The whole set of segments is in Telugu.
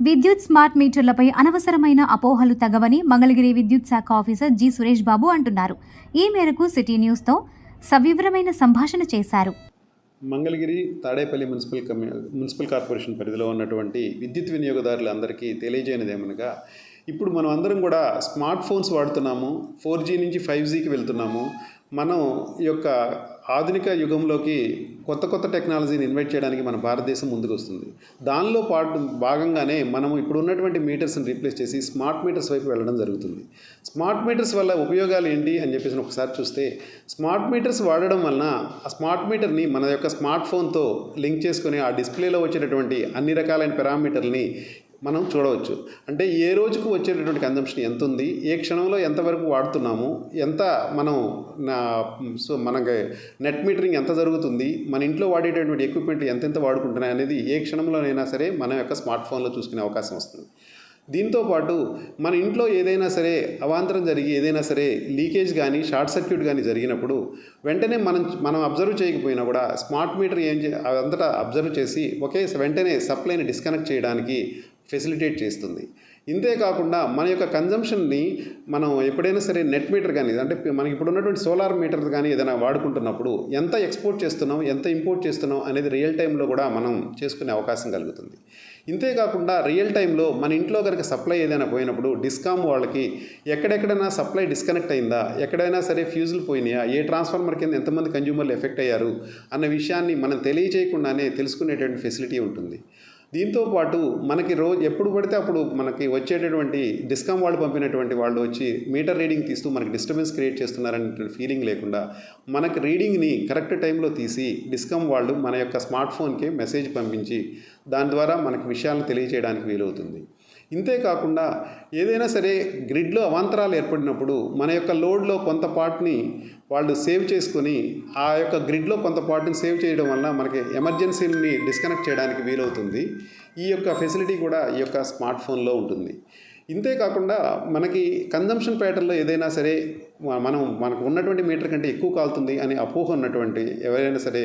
విద్యుత్ స్మార్ట్ మీటర్లపై అనవసరమైన అపోహలు తగవని మంగళగిరి విద్యుత్ శాఖ ఆఫీసర్ జి సురేష్ బాబు అంటున్నారు. ఈ మేరకు సిటీ న్యూస్తో సవివరమైన సంభాషణ చేశారు. మంగళగిరి తాడేపల్లి మున్సిపల్ కార్పొరేషన్ పరిధిలో ఉన్నటువంటి విద్యుత్ వినియోగదారులందరికీ తెలియజేయనిదేమనగా, ఇప్పుడు మనం అందరం కూడా స్మార్ట్ ఫోన్స్ వాడుతున్నాము. 4G నుంచి 5Gకి వెళ్తున్నాము. మనం ఈ యొక్క ఆధునిక యుగంలోకి కొత్త టెక్నాలజీని ఇన్వైట్ చేయడానికి మన భారతదేశం ముందుకు వస్తుంది. దానిలో భాగంగానే మనం ఇప్పుడు ఉన్నటువంటి మీటర్స్ని రీప్లేస్ చేసి స్మార్ట్ మీటర్స్ వైపు వెళ్ళడం జరుగుతుంది. స్మార్ట్ మీటర్స్ వల్ల ఉపయోగాలు ఏంటి అని చెప్పేసి ఒకసారి చూస్తే, స్మార్ట్ మీటర్స్ వాడడం వలన ఆ స్మార్ట్ మీటర్ని మన యొక్క స్మార్ట్ ఫోన్తో లింక్ చేసుకొని ఆ డిస్ప్లేలో వచ్చేటటువంటి అన్ని రకాలైన పారామీటర్ని మనం చూడవచ్చు. అంటే ఏ రోజుకు వచ్చేటటువంటి కన్జంప్షన్ ఎంత ఉంది, ఏ క్షణంలో ఎంతవరకు వాడుతున్నాము, ఎంత మనం మనకి నెట్ మీటరింగ్ ఎంత జరుగుతుంది, మన ఇంట్లో వాడేటటువంటి ఎక్విప్మెంట్ ఎంతెంత వాడుకుంటున్నాయి అనేది ఏ క్షణంలోనైనా సరే మన యొక్క స్మార్ట్ ఫోన్లో చూసుకునే అవకాశం వస్తుంది. దీంతోపాటు మన ఇంట్లో ఏదైనా సరే అవాంతరం జరిగి ఏదైనా సరే లీకేజ్ కానీ షార్ట్ సర్క్యూట్ కానీ జరిగినప్పుడు వెంటనే మనం అబ్జర్వ్ చేయకపోయినా కూడా స్మార్ట్ మీటర్ అదంతటా అబ్జర్వ్ చేసి వెంటనే సప్లైని డిస్కనెక్ట్ చేయడానికి ఫెసిలిటేట్ చేస్తుంది. ఇంతేకాకుండా మన యొక్క కన్జంప్షన్ని మనం ఎప్పుడైనా సరే నెట్ మీటర్ కానీ, అంటే మనకి ఇప్పుడు ఉన్నటువంటి సోలార్ మీటర్ కానీ ఏదైనా వాడుకుంటున్నప్పుడు ఎంత ఎక్స్పోర్ట్ చేస్తున్నాం, ఎంత ఇంపోర్ట్ చేస్తున్నాం అనేది రియల్ టైంలో కూడా మనం చేసుకునే అవకాశం కలుగుతుంది. ఇంతేకాకుండా రియల్ టైంలో మన ఇంట్లో కనుక సప్లై ఏదైనా పోయినప్పుడు డిస్కామ్ వాళ్ళకి ఎక్కడెక్కడైనా సప్లై డిస్కనెక్ట్ అయిందా, ఎక్కడైనా సరే ఫ్యూజులు పోయినాయా, ఏ ట్రాన్స్ఫార్మర్ కింద ఎంతమంది కన్జ్యూమర్లు ఎఫెక్ట్ అయ్యారు అన్న విషయాన్ని మనం తెలియచేయకుండానే తెలుసుకునేటువంటి ఫెసిలిటీ ఉంటుంది. దీంతోపాటు మనకి ఎప్పుడు పడితే అప్పుడు మనకి వచ్చేటటువంటి డిస్కామ్ వాళ్ళు పంపినటువంటి వాళ్ళు వచ్చి మీటర్ రీడింగ్ తీస్తూ మనకి డిస్టర్బెన్స్ క్రియేట్ చేస్తున్నారనే ఫీలింగ్ లేకుండా మనకి రీడింగ్ని కరెక్ట్ టైంలో తీసి డిస్కామ్ వాళ్ళు మన యొక్క స్మార్ట్ ఫోన్కి మెసేజ్ పంపించి దాని ద్వారా మనకి విషయాలను తెలియజేయడానికి వీలవుతుంది. ఇంతేకాకుండా ఏదైనా సరే గ్రిడ్లో అవాంతరాలు ఏర్పడినప్పుడు మన యొక్క లోడ్లో కొంత పార్ట్ని వాళ్ళు సేవ్ చేసుకొని ఆ యొక్క గ్రిడ్లో కొంత పార్ట్ని సేవ్ చేయడం వల్ల మనకి ఎమర్జెన్సీని డిస్కనెక్ట్ చేయడానికి వీలవుతుంది. ఈ యొక్క ఫెసిలిటీ కూడా ఈ యొక్క స్మార్ట్ ఫోన్లో ఉంటుంది. ఇంతేకాకుండా మనకి కన్జంప్షన్ ప్యాటర్న్లో ఏదైనా సరే మనకు ఉన్నటువంటి మీటర్ కంటే ఎక్కువ కాలుతుంది అని అపోహ ఉన్నటువంటి ఎవరైనా సరే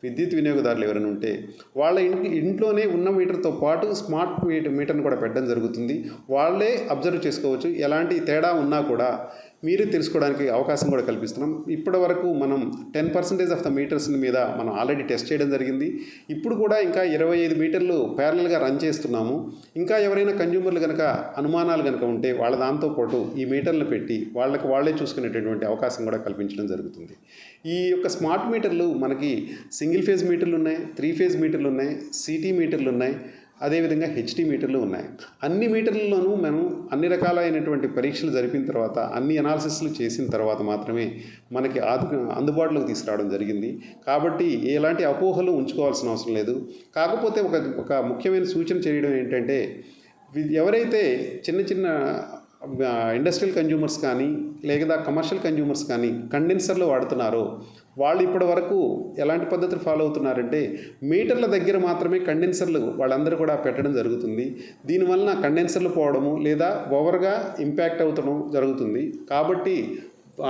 విద్యుత్ వినియోగదారులు ఎవరైనా ఉంటే వాళ్ళ ఇంట్లోనే ఉన్న మీటర్తో పాటు స్మార్ట్ మీటర్ని కూడా పెట్టడం జరుగుతుంది. వాళ్ళే అబ్జర్వ్ చేసుకోవచ్చు. ఎలాంటి తేడా ఉన్నా కూడా మీరు తెలుసుకోవడానికి అవకాశం కూడా కల్పిస్తున్నాం. ఇప్పటి వరకు మనం 10% ఆఫ్ ద మీటర్స్ మీద మనం ఆల్రెడీ టెస్ట్ చేయడం జరిగింది. ఇప్పుడు కూడా ఇంకా 25 మీటర్లు ప్యారలల్గా రన్ చేస్తున్నాము. ఇంకా ఎవరైనా కన్జ్యూమర్లు కనుక అనుమానాలు కనుక ఉంటే వాళ్ళ దాంతోపాటు ఈ మీటర్లు పెట్టి వాళ్ళే చూసుకునేటటువంటి అవకాశం కూడా కల్పించడం జరుగుతుంది. ఈ యొక్క స్మార్ట్ మీటర్లు మనకి సింగిల్ ఫేజ్ మీటర్లు ఉన్నాయి, 3 ఫేజ్ మీటర్లు ఉన్నాయి, సిటీ మీటర్లు ఉన్నాయి, అదేవిధంగా హెచ్టీ మీటర్లు ఉన్నాయి. అన్ని మీటర్లలోనూ మనం అన్ని రకాలైనటువంటి పరీక్షలు జరిపిన తర్వాత, అన్ని అనాలిసిస్లు చేసిన తర్వాత మాత్రమే మనకి అందుబాటులోకి తీసుకురావడం జరిగింది. కాబట్టి ఎలాంటి అపోహలు ఉంచుకోవాల్సిన అవసరం లేదు. కాకపోతే ఒక ముఖ్యమైన సూచన చేయడం ఏంటంటే, ఎవరైతే చిన్న ఇండస్ట్రియల్ కన్జ్యూమర్స్ కానీ లేదా కమర్షియల్ కన్జ్యూమర్స్ కానీ కండెన్సర్లు వాడుతున్నారో వాళ్ళు ఇప్పటి వరకు ఎలాంటి పద్ధతులు ఫాలో అవుతున్నారంటే, మీటర్ల దగ్గర మాత్రమే కండెన్సర్లు వాళ్ళందరూ కూడా పెట్టడం జరుగుతుంది. దీనివలన కండెన్సర్లు పోవడము లేదా ఓవర్గా ఇంపాక్ట్ అవుతడం జరుగుతుంది. కాబట్టి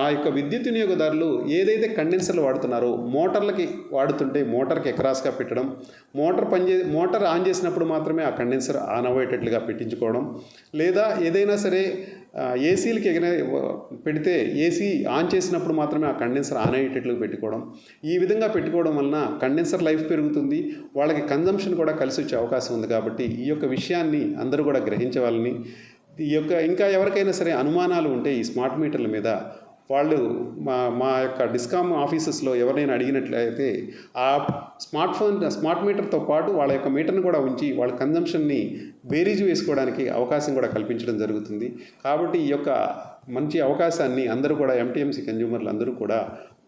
ఆ యొక్క విద్యుత్ వినియోగదారులు ఏదైతే కండెన్సర్లు వాడుతున్నారో మోటార్లకి వాడుతుంటే మోటార్కి ఎక్రాస్గా పెట్టడం, మోటార్ ఆన్ చేసినప్పుడు మాత్రమే ఆ కండెన్సర్ ఆన్ అయ్యేటట్లుగా పెట్టించుకోవడం, లేదా ఏదైనా సరే ఏసీలకి పెడితే ఏసీ ఆన్ చేసినప్పుడు మాత్రమే ఆ కండెన్సర్ ఆన్ అయ్యేటట్లు పెట్టుకోవడం. ఈ విధంగా పెట్టుకోవడం వలన కండెన్సర్ లైఫ్ పెరుగుతుంది, వాళ్ళకి కన్జంప్షన్ కూడా కలిసి వచ్చే అవకాశం ఉంది. కాబట్టి ఈ యొక్క విషయాన్ని అందరూ కూడా గ్రహించవాలని, ఇంకా ఎవరికైనా సరే అనుమానాలు ఉంటే ఈ స్మార్ట్ మీటర్ల మీద వాళ్ళు మా యొక్క డిస్కామ్ ఆఫీసెస్లో ఎవరైనా అడిగినట్లయితే ఆ స్మార్ట్ మీటర్తో పాటు వాళ్ళ యొక్క మీటర్ని కూడా ఉంచి వాళ్ళ కన్జంప్షన్ని బేరీజు వేసుకోవడానికి అవకాశం కూడా కల్పించడం జరుగుతుంది. కాబట్టి ఈ యొక్క మంచి అవకాశాన్ని అందరూ కూడా ఎంటీఎంసీ కన్జ్యూమర్లు అందరూ కూడా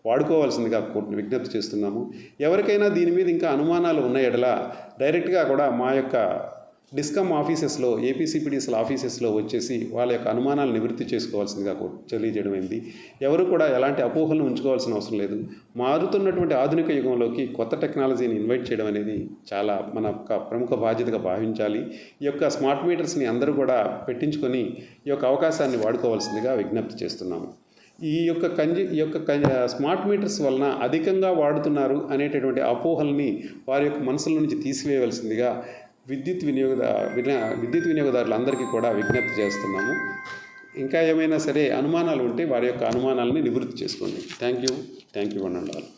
వాడుకోవాల్సిందిగా విజ్ఞప్తి చేస్తున్నాము. ఎవరికైనా దీని మీద ఇంకా అనుమానాలు ఉన్న ఎడల డైరెక్ట్గా కూడా మా యొక్క డిస్కామ్ ఆఫీసెస్లో, ఏపీసీపీడీఎస్ఎల్ ఆఫీసెస్లో వచ్చేసి వాళ్ళ యొక్క అనుమానాలు నివృత్తి చేసుకోవాల్సిందిగా తెలియజేయడం అయింది. ఎవరు కూడా ఎలాంటి అపోహలను ఉంచుకోవాల్సిన అవసరం లేదు. మారుతున్నటువంటి ఆధునిక యుగంలోకి కొత్త టెక్నాలజీని ఇన్వైట్ చేయడం అనేది చాలా మన యొక్క ప్రముఖ బాధ్యతగా భావించాలి. ఈ యొక్క స్మార్ట్ మీటర్స్ని అందరూ కూడా పెట్టించుకొని ఈ యొక్క అవకాశాన్ని వాడుకోవాల్సిందిగా విజ్ఞప్తి చేస్తున్నాము. ఈ యొక్క స్మార్ట్ మీటర్స్ వలన అధికంగా వాడుతున్నారు అనేటటువంటి అపోహల్ని వారి యొక్క మనసుల నుంచి తీసివేయవలసిందిగా విద్యుత్ వినియోగదారులందరికీ కూడా విజ్ఞప్తి చేస్తున్నాము. ఇంకా ఏమైనా సరే అనుమానాలు ఉంటే వారి యొక్క అనుమానాలని నివృత్తి చేసుకోండి. Thank you one and all.